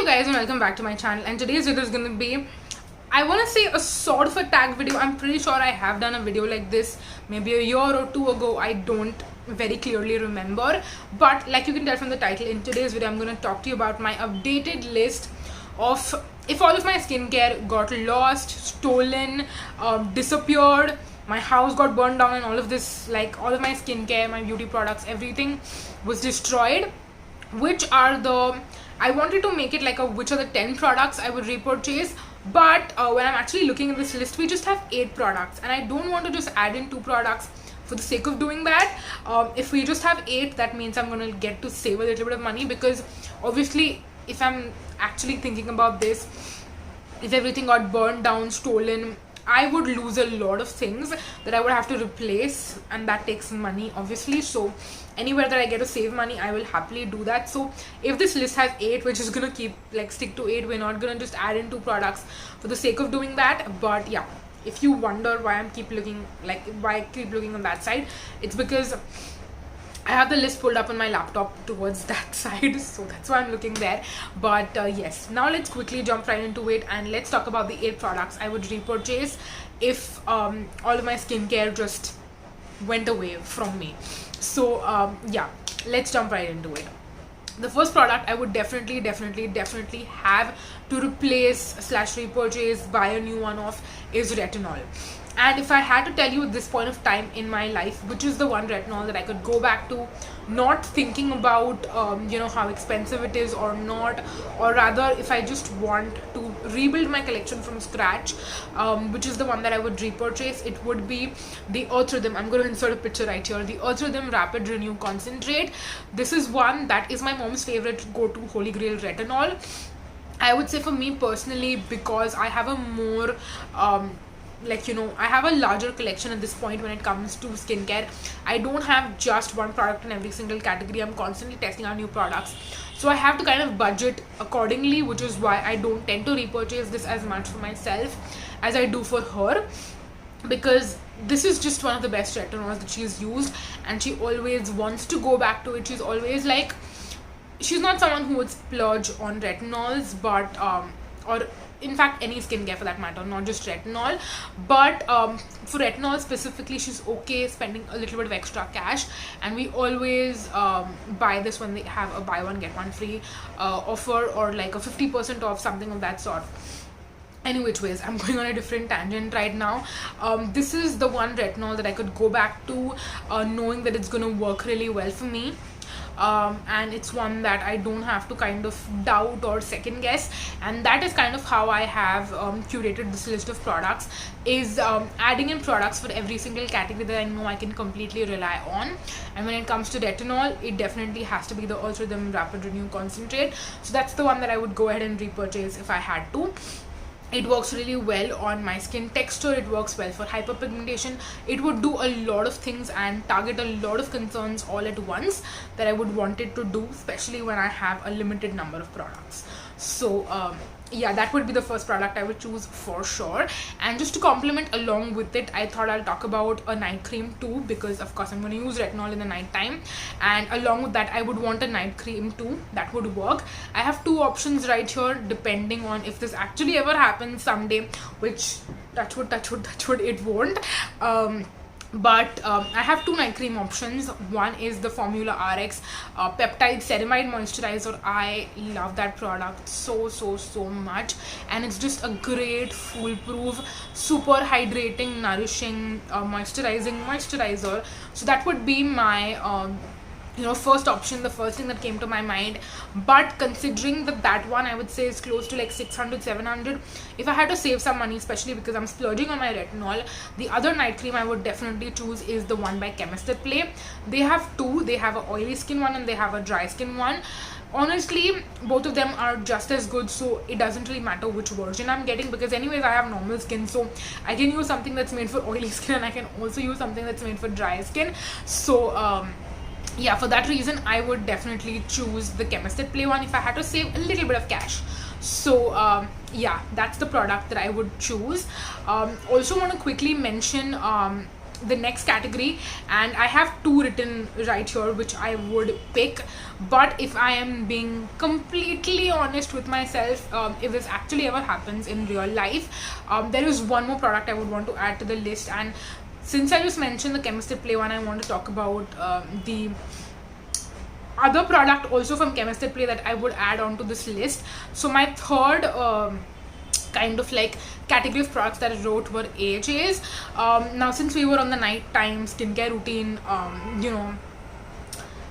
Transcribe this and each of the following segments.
Hello guys and welcome back to my channel, and today's video is going to be, I want to say, a sort of a tag video. I'm pretty sure I have done a video like this maybe a year or two ago. I don't very clearly remember, but like you can tell from the title, in today's video I'm going to talk to you about my updated list of if all of my skincare got lost, stolen, disappeared, my house got burned down, and all of this, like all of my skincare, my beauty products, everything was destroyed. Which are the, I wanted to make it like a which are the 10 products I would repurchase, but when I'm actually looking at this list, we just have 8 products, and I don't want to just add in 2 products for the sake of doing that. If we just have 8, that means I'm going to get to save a little bit of money, because obviously if I'm actually thinking about this, if everything got burned down, stolen, I would lose a lot of things that I would have to replace, and that takes money obviously. So anywhere that I get to save money, I will happily do that. So if this list has 8, which is gonna stick to 8, we're not gonna just add in 2 products for the sake of doing that. But yeah, if you wonder why I keep looking on that side, it's because I have the list pulled up on my laptop towards that side, so that's why I'm looking there. But yes, now let's quickly jump right into it, and let's talk about the 8 products I would repurchase if all of my skincare just went away from me. So yeah, let's jump right into it. The first product I would definitely have to replace / repurchase, buy a new one of, is Retinol. And if I had to tell you at this point of time in my life, which is the one retinol that I could go back to, not thinking about how expensive it is or not, or rather if I just want to rebuild my collection from scratch, which is the one that I would repurchase, it would be the Earth Rhythm. I'm going to insert a picture right here. The Earth Rhythm Rapid Renew Concentrate. This is one that is my mom's favorite go-to holy grail retinol, I would say, for me personally, because I have a more I have a larger collection at this point when it comes to skincare. I don't have just one product in every single category. I'm constantly testing out new products, so I have to kind of budget accordingly, which is why I don't tend to repurchase this as much for myself as I do for her, because this is just one of the best retinols that she's used, and she always wants to go back to it. She's always like, she's not someone who would splurge on retinols, but or in fact any skincare for that matter, not just retinol, but for retinol specifically, she's okay spending a little bit of extra cash, and we always buy this when they have a buy one get one free offer, or like a 50% off, something of that sort. Any which ways, I'm going on a different tangent right now. This is the one retinol that I could go back to knowing that it's going to work really well for me. And it's one that I don't have to kind of doubt or second guess, and that is kind of how I have curated this list of products, is adding in products for every single category that I know I can completely rely on. And when it comes to retinol, it definitely has to be the Earth Rhythm Rapid Renew Concentrate. So that's the one that I would go ahead and repurchase if I had to. It works really well on my skin texture. It works well for hyperpigmentation. It would do a lot of things and target a lot of concerns all at once that I would want it to do, especially when I have a limited number of products. So yeah, that would be the first product I would choose for sure. And just to complement along with it, I thought I'll talk about a night cream too, because of course I'm going to use retinol in the night time, and along with that I would want a night cream too that would work. I have 2 options right here, depending on if this actually ever happens someday, which touch wood it won't. But I have 2 night cream options. One is the Formularx Peptide Ceramide Moisturizer. I love that product so much, and it's just a great foolproof, super hydrating, nourishing, moisturizing moisturizer. So that would be my first option, the first thing that came to my mind. But considering that one I would say is close to like 600-700, if I had to save some money, especially because I'm splurging on my retinol, the other night cream I would definitely choose is the one by Chemist at Play. They have 2. They have an oily skin one and they have a dry skin one. Honestly, both of them are just as good, so it doesn't really matter which version I'm getting, because anyways I have normal skin, so I can use something that's made for oily skin and I can also use something that's made for dry skin. So yeah, for that reason I would definitely choose the Chemist at Play one if I had to save a little bit of cash. So yeah, that's the product that I would choose. Also want to quickly mention the next category, and I have 2 written right here which I would pick. But if I am being completely honest with myself, if this actually ever happens in real life, there is one more product I would want to add to the list. And since I just mentioned the Chemist at Play one, I want to talk about the other product also from Chemist at Play that I would add on to this list. So my third kind of like category of products that I wrote were AHAs. Now since we were on the nighttime skincare routine, you know,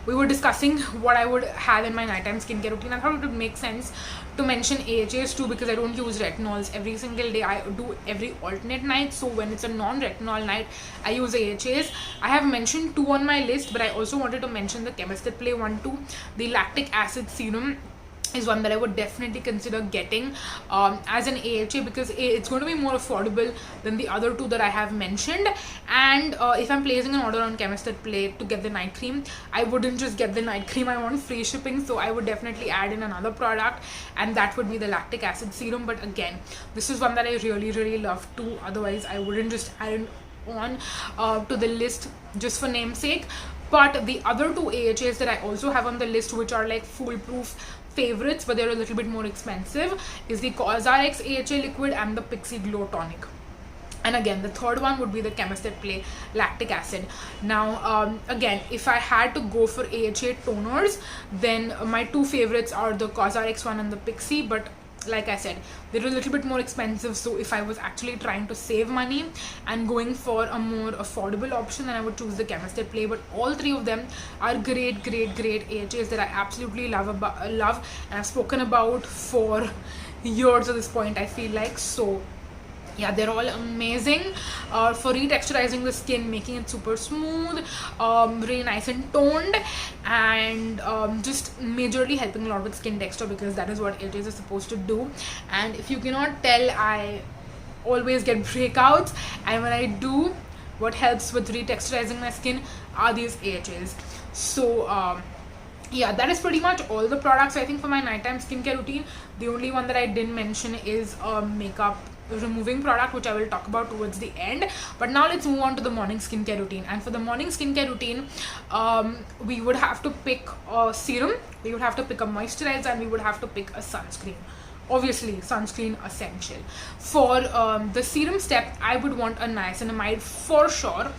we were discussing what I would have in my nighttime skincare routine. I thought it would make sense to mention AHAs too, because I don't use retinols every single day. I do every alternate night. So when it's a non-retinol night, I use AHAs. I have mentioned 2 on my list, but I also wanted to mention the Chemist at Play one too. The lactic acid serum is one that I would definitely consider getting as an AHA, because it's going to be more affordable than the other 2 that I have mentioned. And if I'm placing an order on Chemist at Play to get the night cream, I wouldn't just get the night cream, I want free shipping. So I would definitely add in another product, and that would be the lactic acid serum. But again, this is one that I really love too, otherwise I wouldn't just add it on to the list just for namesake. But the other 2 AHAs that I also have on the list, which are like foolproof favorites but they're a little bit more expensive, is the Cosrx AHA liquid and the Pixi Glow Tonic. And again, the third one would be the Chemist at Play lactic acid. Now again, if I had to go for AHA toners, then my 2 favorites are the Cosrx one and the Pixi. But like I said, they're a little bit more expensive. So if I was actually trying to save money and going for a more affordable option, then I would choose the Chemist at Play. But all 3 of them are great AHAs that I absolutely love, and I've spoken about for years at this point, I feel like. So yeah, they're all amazing for retexturizing the skin, making it super smooth, really nice and toned, and just majorly helping a lot with skin texture, because that is what AHAs are supposed to do. And if you cannot tell, I always get breakouts, and when I do, what helps with retexturizing my skin are these AHAs. So yeah, that is pretty much all the products I think for my nighttime skincare routine. The only one that I didn't mention is makeup removing product, which I will talk about towards the end. But now let's move on to the morning skincare routine. And for the morning skincare routine, we would have to pick a serum, we would have to pick a moisturizer, and we would have to pick a sunscreen. Obviously essential. For the serum step, I would want a niacinamide for sure.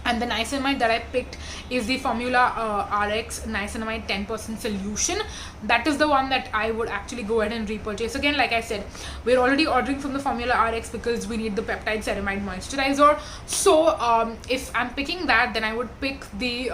And the niacinamide that I picked is the Formularx niacinamide 10% solution. That is the one that I would actually go ahead and repurchase. Again, like I said, we're already ordering from the Formularx because we need the Peptide Ceramide moisturizer. So if I'm picking that, then I would pick the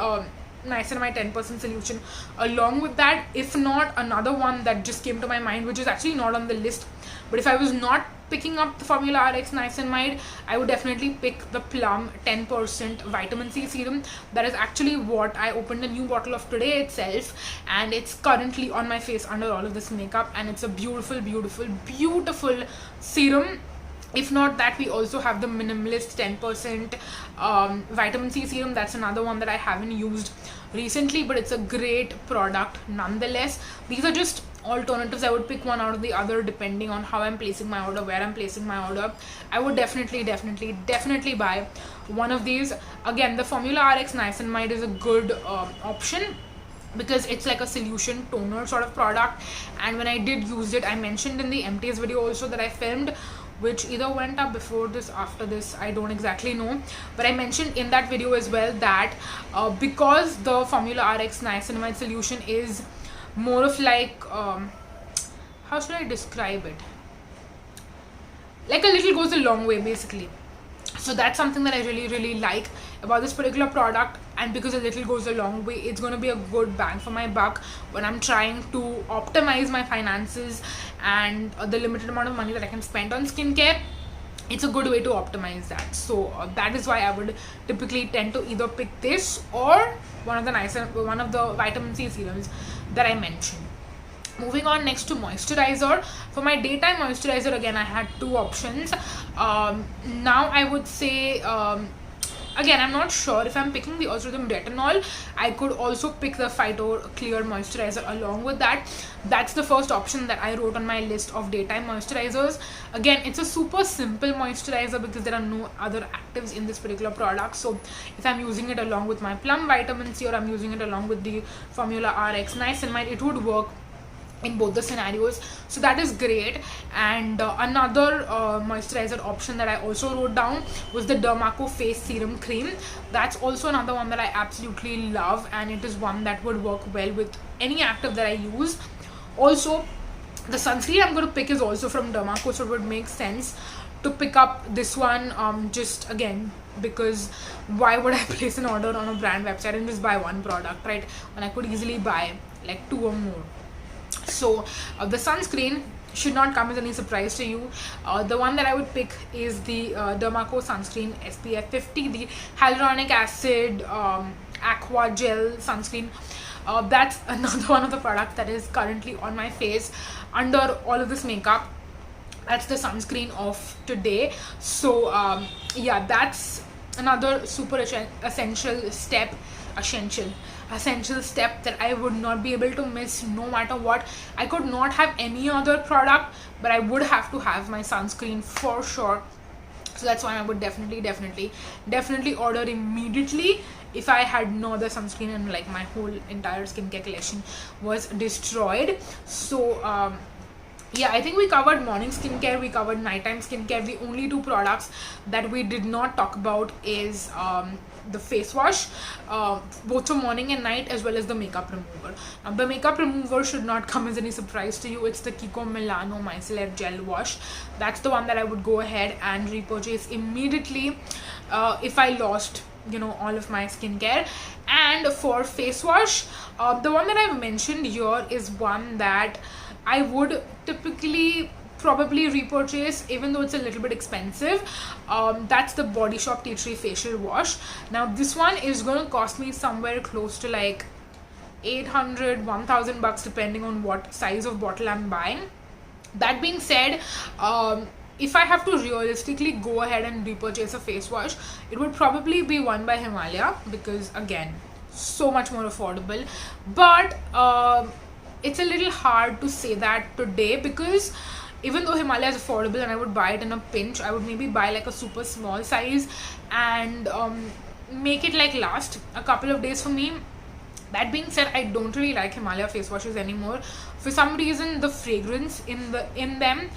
niacinamide 10% solution along with that. If not, another one that just came to my mind, which is actually not on the list, but if I was not picking up the Formularx niacinamide, I would definitely pick the Plum 10% vitamin C serum. That is actually what I opened a new bottle of today itself, and it's currently on my face under all of this makeup, and it's a beautiful serum. If not that, we also have the Minimalist 10% vitamin C serum. That's another one that I haven't used recently, but it's a great product nonetheless. These are just alternatives. I would pick one out of the other depending on how I'm placing my order, where I'm placing my order. I would definitely buy one of these. Again, the Formularx niacinamide is a good option, because it's like a solution toner sort of product. And when I did use it, I mentioned in the empties video also that I filmed, which either went up before this, after this, I don't exactly know, but I mentioned in that video as well that because the Formularx niacinamide solution is more of like, how should I describe it, like a little goes a long way basically. So that's something that I really like about this particular product. And because a little goes a long way, it's going to be a good bang for my buck when I'm trying to optimize my finances and the limited amount of money that I can spend on skincare. It's a good way to optimize that. So that is why I would typically tend to either pick this or one of the vitamin C serums that I mentioned. Moving on next to moisturizer. For my daytime moisturizer, again, I had 2 options. Now I would say Again, I'm not sure if I'm picking the Ozridum Retinol. I could also pick the Phyto Clear Moisturizer along with that. That's the first option that I wrote on my list of daytime moisturizers. Again, it's a super simple moisturizer because there are no other actives in this particular product. So if I'm using it along with my Plum Vitamin C, or I'm using it along with the Formularx Niacinamide, it would work in both the scenarios. So that is great. And another moisturizer option that I also wrote down was the Dermaco Face Serum Cream. That's also another one that I absolutely love, and it is one that would work well with any active that I use. Also, the sunscreen I'm going to pick is also from Dermaco, so it would make sense to pick up this one, just again because why would I place an order on a brand website and just buy one product, right, when I could easily buy like 2 or more. So the sunscreen should not come as any surprise to you. The one that I would pick is the Dermaco Sunscreen SPF 50, the hyaluronic acid aqua gel sunscreen. That's another one of the products that is currently on my face under all of this makeup. That's the sunscreen of today. So yeah, that's another super essential step that I would not be able to miss no matter what. I could not have any other product, but I would have to have my sunscreen for sure. So that's why I would definitely order immediately if I had no other sunscreen and like my whole entire skincare collection was destroyed. So yeah, I think we covered morning skincare, we covered nighttime skincare. The only 2 products that we did not talk about is the face wash, both for morning and night, as well as the makeup remover. Now the makeup remover should not come as any surprise to you. It's the Kiko Milano Micellar Gel Wash. That's the one that I would go ahead and repurchase immediately if I lost, you know, all of my skincare. And for face wash, the one that I've mentioned here is one that I would typically probably repurchase, even though it's a little bit expensive. That's the Body Shop Tea Tree Facial Wash. Now this one is going to cost me somewhere close to like 800, 1000 bucks depending on what size of bottle I'm buying. That being said, if I have to realistically go ahead and repurchase a face wash, it would probably be one by Himalaya, because again, so much more affordable. But it's a little hard to say that today, because even though Himalaya is affordable and I would buy it in a pinch, I would maybe buy like a super small size and make it like last a couple of days for me. That being said, I don't really like Himalaya face washes anymore. For some reason, the fragrance in them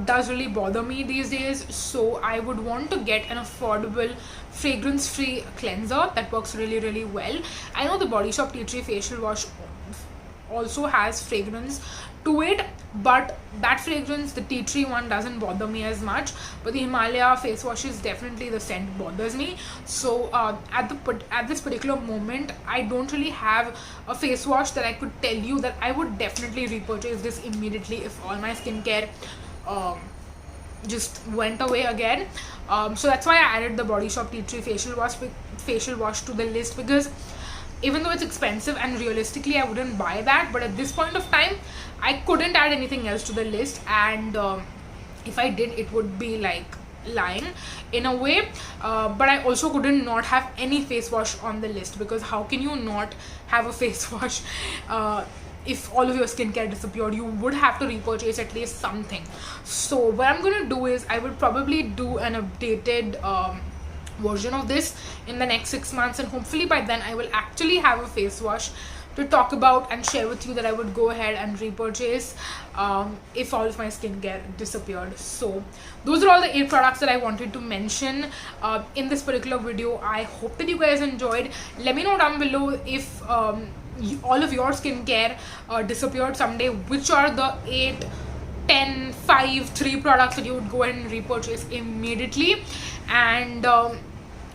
does really bother me these days. So I would want to get an affordable fragrance-free cleanser that works really well. I know the Body Shop Tea Tree Facial Wash also has fragrance to it, but that fragrance, the tea tree one, doesn't bother me as much. But the Himalaya face washes, definitely the scent bothers me. So at this particular moment, I don't really have a face wash that I could tell you that I would definitely repurchase this immediately if all my skincare just went away again. So that's why I added the Body Shop Tea Tree facial wash to the list, because even though it's expensive and realistically I wouldn't buy that, but at this point of time I couldn't add anything else to the list, and if I did, it would be like lying in a way. But I also couldn't not have any face wash on the list, because how can you not have a face wash if all of your skincare disappeared? You would have to repurchase at least something. So what I'm going to do is I will probably do an updated version of this in the next 6 months, and hopefully by then I will actually have a face wash to talk about and share with you that I would go ahead and repurchase if all of my skincare disappeared. So those are all the 8 products that I wanted to mention in this particular video. I hope that you guys enjoyed. Let me know down below if all of your skincare disappeared someday. Which are the 8, 10, 5, 3 products that you would go ahead and repurchase immediately, and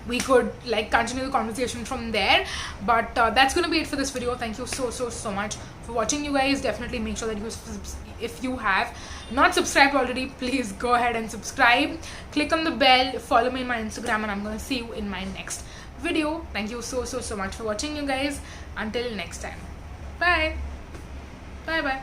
we could like continue the conversation from there. But that's gonna be it for this video. Thank you so much for watching, you guys. Definitely make sure that you, if you have not subscribed already, please go ahead and subscribe, click on the bell, follow me on my Instagram, and I'm gonna see you in my next video. Thank you so much for watching, you guys. Until next time, bye bye.